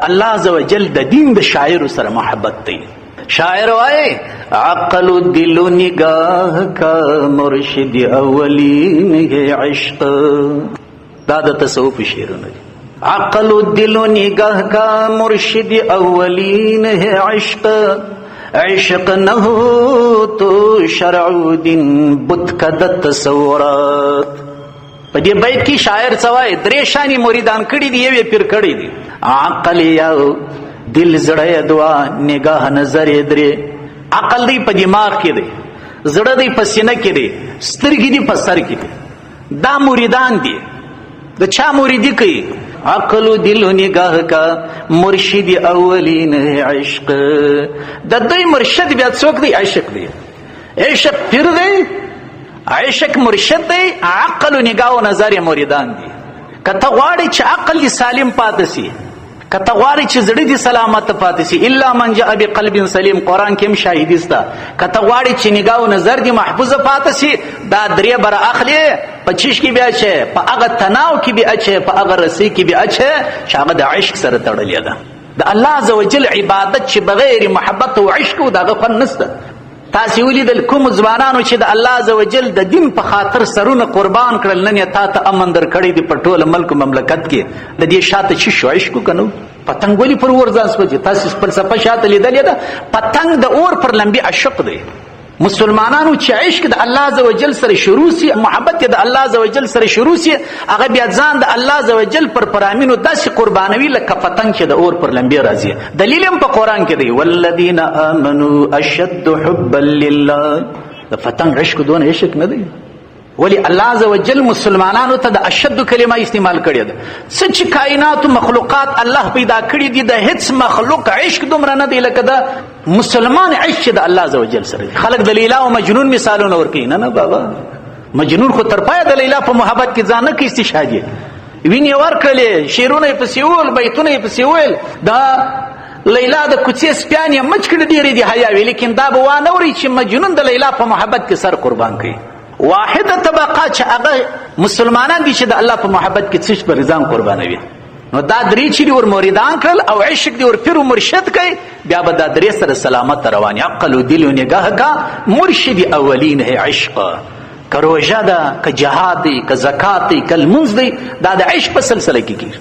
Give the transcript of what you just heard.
د الله عزوجل د دین د شاعر سره محبت دی. شاعر وای عقل و دل و نگاہ کا مرشد اولین ہے عشق. دا د تصوف شعرونه دي. عقل و دل و نگاہ کا مرشد اولین ہے عشق. عشق نہ ہو تو شرع دین بت کا د تصورات. په دې بیت کې شاعر سوای درې شانی مریدان کړي دي، یو پیر کړي دي. عقل یو، دل زړه دوا، نگاه نظر درې. عقل دی په دماغ کې دی، زړه دی په سینه کې دی، سترګې دی په سر کې دی. دا مریدان دي. د چا مریدی کوي؟ عقل و دل و نگاہ کا مرشد اولین عشق. د دوی مرشد بیا څوک دی؟ عشق دی. عشق پیر دی، عشق مرشد دی، عقل و نگاه و نظر مریدان دي. که ته غواړې چې عقل دې سالم پاتې سي، که ته غواړې چې زړه دې سلامت پاتې سي، الا من جاء بقلب سلیم، قرآن کې هم شاهدي سته. که ته غواړې چې نگاه و نظر دې محفوظه پاتې سي، دا درې بره اخلې، په چیش کې بیا اچې، په هغه تناو کې بیا اچې، په هغه رسۍ کې بیا اچې چې هغه د عشق سره تړلې ده. د الله عزوجل عبادت چې بغیر محبت او عشق و دغه خوند نشته. تاسې ولیدل کوم ځوانانو چې د الله عزوجل د دین په خاطر سرونه قربان کړل، نن یې تا ته امن درکړی دی په ټوله ملک مملکت کې. د دې شاته چې شو عشق که نه؟ پتنګ ولې پر اور ځان سوځي؟ تاسې فلسفه شاته لیدلې ده؟ پتنګ د اور پر لمبې عشق دی. مسلمانانو چې عشق د الله عزوجل سره شروع سي، محبت د الله عزوجل سره شروع سي، هغه بیا ځان د الله عزوجل پر پرامینو داسې قربانوي لکه پتنګ چې د اور پر لمبې راځي. دلیل هم په قرآن کې دی، والذین آمنوا اشد حبا لله. د پتنګ عشق دون عشق نه دی. ولی الله عزوجل مسلمانانو ته د اشد کلمه استعمال کړې ده. څه چې کائنات مخلوقات الله پیدا کړي دي، د هیڅ مخلوق عشق دومره نه دی لکه د مسلمان عشق د الله عزوجل سره. خلک د لیلا او مجنون مثالونه ورکوي. نه بابا، مجنون خو تر پایه د لیلا په محبت کې ځان نه کوي استشهادي. وینې ورکړلې، شعرونه یې پسې ویل، بیتونه یې پسې ویل، دا لیلا د کوڅې سپیان یې مچ کړي ډېرې دي حیاوي، لیکن دا به وانه اوري چې مجنون د لیلا په محبت کې سر قربان کوي. واحده طبقه چې هغه مسلمانان دي چې د الله په محبت کې څه پر ځان قربانوي. نو دا درې چې ور مریدان کړل او عشق دی ور پیر او مرشد کوي، بیا به دا درې سره سلامت روان. عقل و دل و نگاه کا مرشد اولین ہے عشق. که روژه ده، که جهاد دی، که زکات دی، که لمونځ دی، دا د عشق په سلسله کې کیږي.